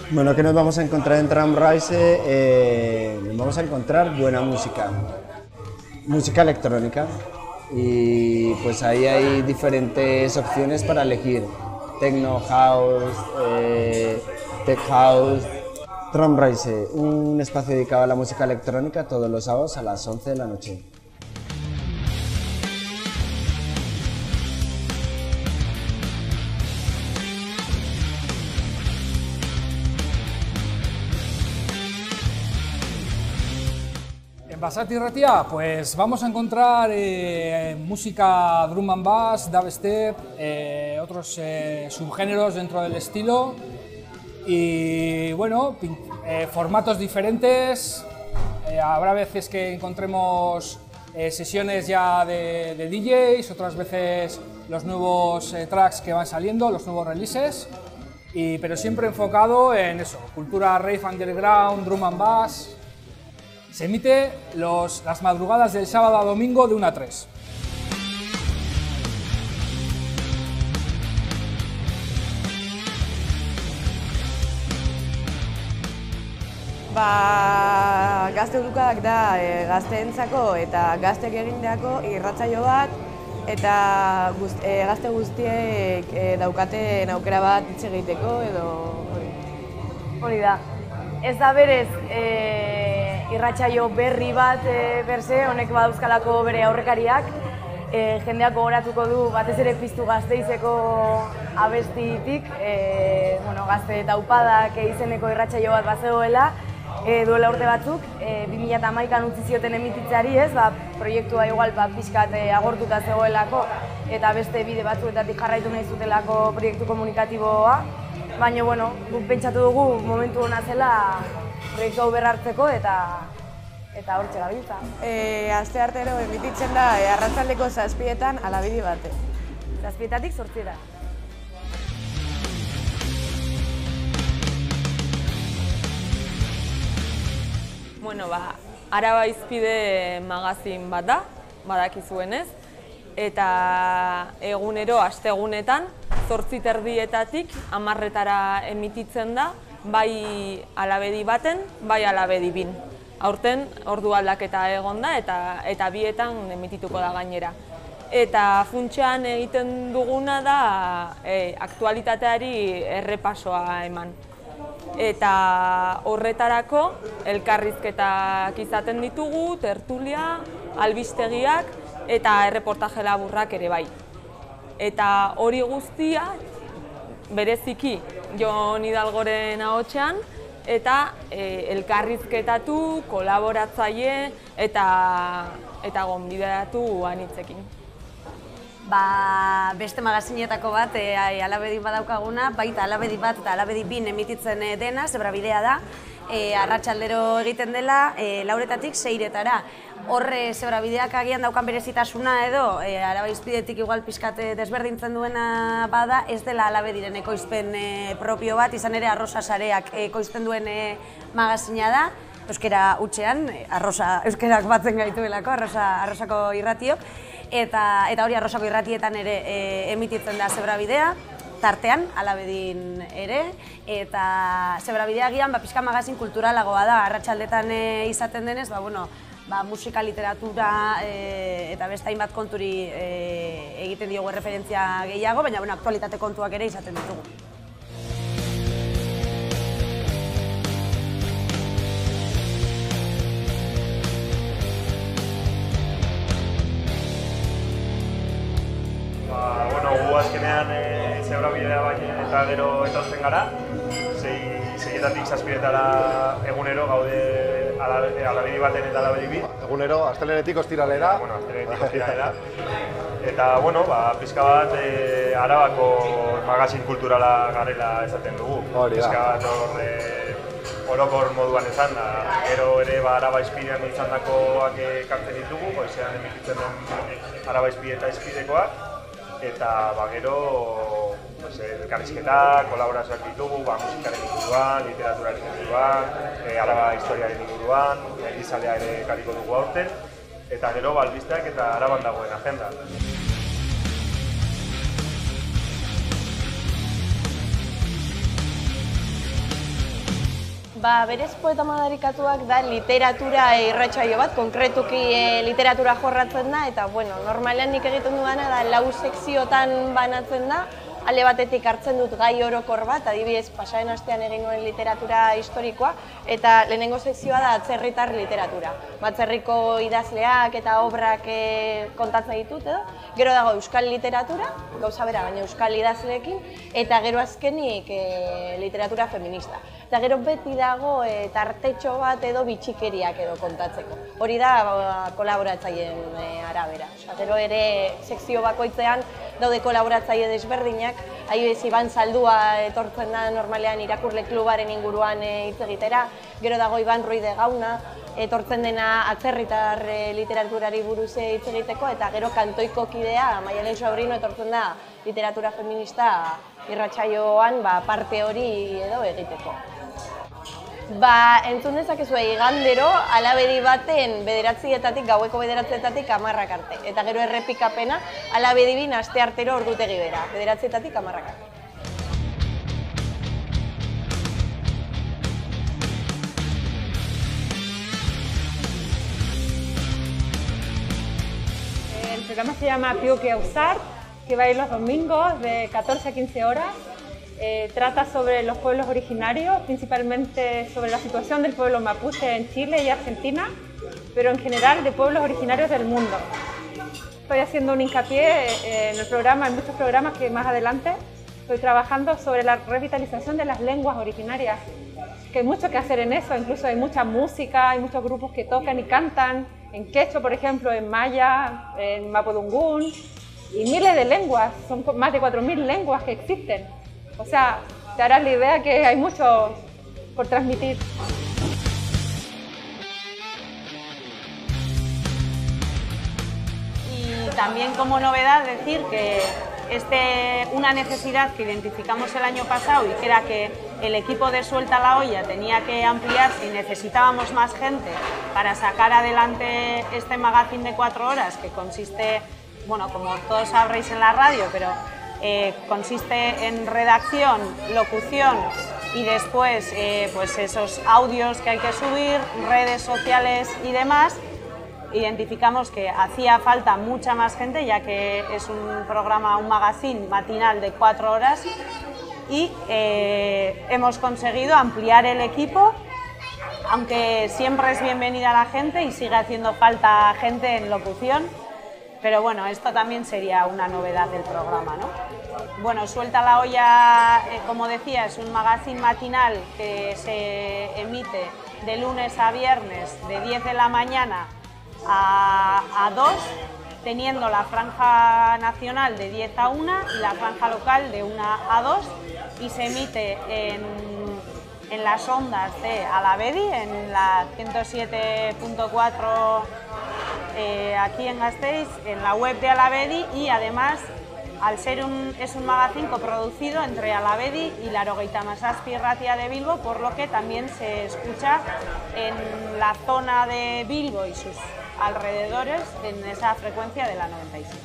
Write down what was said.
Bueno, ¿qué nos vamos a encontrar en Tramrise? Nos vamos a encontrar buena música, música electrónica, y pues ahí hay diferentes opciones para elegir: techno, house, tech house. Tramrise, un espacio dedicado a la música electrónica todos los sábados a las 11 de la noche. En Basati Ratia, pues vamos a encontrar música drum and bass, dubstep, otros subgéneros dentro del estilo y bueno, formatos diferentes. Habrá veces que encontremos sesiones ya de DJs, otras veces los nuevos tracks que van saliendo, los nuevos releases, pero siempre enfocado en eso, cultura rave underground, drum and bass. Se emite las madrugadas del sábado a domingo de 1 a 3. Gazte Urukadak da gazteentzako eta gaztek egindeako irratsaio bat, eta gazte guztiek daukaten aukera bat hitz egiteko edo hori da. Ez da berez irratsaio berri bat berse, honek badauzkalako bere aurrekariak. Jendeak gogoratuko du batez ere Piztu Gazteizeko abestitik, Gazte Taupadak izeneko irratsaio bat bazegoela duela urte batzuk, 2011an utzi zioten emititzeari, proiektua igual pixkat agortuta zegoelako eta beste bide batzuetatik jarraitu nahi zutelako proiektu komunikatiboa. Baina, guk pentsatu dugu momentu hona zela proiektu hau berrartzeko eta hortxe gabiltza. Asteartero emititzen da arratsaldeko 7etan alabedi bate. 7etatik 8era. Araba Hizpide magazin bat da, badakizuenez, eta egunero, astegunetan, 8:30etatik 10:00etara emititzen da, bai alabedi baten, bai alabedi bin. Aurten ordu aldaketa egon da eta bietan emitituko da gainera. Eta funtsean egiten duguna da aktualitateari errepasoa eman. Eta horretarako elkarrizketak izaten ditugu, tertulia, albistegiak eta erreportaje laburrak ere bai. Eta hori guztia bereziki Jon Hidalgoren ahotsean eta elkarrizketatu, kolaboratzaile eta gonbidatu anitzekin. Beste magazinetako bat alabedi badaukaguna, baita alabedi bat eta alabedi bin emititzen dena, Zebrabidea da. Arratsaldero egiten dela, 4etatik 6etara. Horre Zebrabideak agian daukan berezitasuna edo, Araba Hizpidetik igual pixkat desberdintzen duena bada, ez dela alabediren ekoizpen propio bat, izan ere Arrosa Sareak ekoizten duen magazina da. Euskera hutsean, euskerak batzen gaituelako, Arrosako irratiok. Eta hori Arrosako irratietan ere emititzen da Zebrabidea, tartean, alabedin ere, eta Zebrabidea gian pixka magazin kulturalagoa da, arratsaldetan izaten denez, musika, literatura eta beste hainbat konturi egiten diogu referentzia gehiago, baina aktualitate kontuak ere izaten ditugu. Gu azkenean Zebrabidea baina eta gero etortzen gara, 6etatik 7etara egunero gaude alabedi baten eta alabedi bi. Egunero, astelehenetik ostiralera. Astelehenetik ostiralera. Eta, pixka bat Arabako magazin kulturala garela esaten dugu. Pixka bat orokor moduan esan da. Gero ere Araba Hizpidean izandakoak ekartzen ditugu, goizean emititzen den Araba Hizpide eta Hizpidekoak. Eta gero elkarrizketak, kolaborazioak ditugu, musikaren inguruan, literaturaren inguruan, Araba historiaren inguruan, Elizalea ere ekarriko dugu aurten, eta gero albisteak eta Araban dagoen agenda. Berez poeta madarikatuak da literatura irratsaio bat, konkretuki literatura jorratzen da, eta normalean nik egiten dudana da 4 sekziotan banatzen da. Ale batetik hartzen dut gai orokor bat, adibidez pasaren astean egin nuen literatura historikoa, eta lehenengo sekzioa da atzerritar literatura. Atzerriko idazleak eta obrak kontatzen ditut edo. Gero dago euskal literatura, gauza bera, baina euskal idazleekin, eta gero azkenik literatura feminista. Eta gero beti dago tartetxo bat edo bitxikeriak edo kontatzeko. Hori da kolaboratzaileen arabera. Gero ere sekzio bakoitzean daude kolaboratzaile desberdinak, adibidez Iban Zaldua etortzen da normalean irakurle klubaren inguruan hitz egitera, gero dago Iban Ruiz de Gauna, etortzen dena atzerritar literaturari buruz hitz egiteko, eta gero kantoiko kidea, Maialen Sobrino, etortzen da literatura feminista irratsaioan parte hori edo egiteko. Entzun dezakezue igandero, Alabedi baten 9:00-etatik, gaueko 9:00-etatik 10:00 arte. Eta gero errepikapena, Alabedi 2 asteartero ordutegi bera, 9:00-etatik 10:00 arte. El programa se llama Piu que Usar, que va a ir los domingos de 14 a 15 horas. Trata sobre los pueblos originarios, principalmente sobre la situación del pueblo mapuche en Chile y Argentina, pero en general de pueblos originarios del mundo. Estoy haciendo un hincapié en el programa, en muchos programas que más adelante estoy trabajando sobre la revitalización de las lenguas originarias, que hay mucho que hacer en eso, incluso hay mucha música, hay muchos grupos que tocan y cantan, en quechua por ejemplo, en maya, en mapudungún, y miles de lenguas, son más de 4000 lenguas que existen. O sea, te harás la idea que hay mucho por transmitir. Y también como novedad decir que una necesidad que identificamos el año pasado y que era que el equipo de Suelta la Olla tenía que ampliarse y necesitábamos más gente para sacar adelante este magazine de 4 horas que consiste, como todos sabréis en la radio, pero consiste en redacción, locución y después pues esos audios que hay que subir, redes sociales y demás. Identificamos que hacía falta mucha más gente, ya que es un programa, un magazine matinal de 4 horas, y hemos conseguido ampliar el equipo, aunque siempre es bienvenida la gente y sigue haciendo falta gente en locución. Pero bueno, esto también sería una novedad del programa, ¿no? Bueno, Suelta la Olla, como decía, es un magazine matinal que se emite de lunes a viernes de 10 de la mañana a 2, teniendo la franja nacional de 10 a 1 y la franja local de 1 a 2, y se emite en las ondas de Alabedi, en la 107.4 aquí en Gasteiz, en la web de Alabedi, y además al ser es un magazine coproducido entre Alabedi y la 97 Irratia de Bilbo, por lo que también se escucha en la zona de Bilbo y sus alrededores en esa frecuencia de la 97.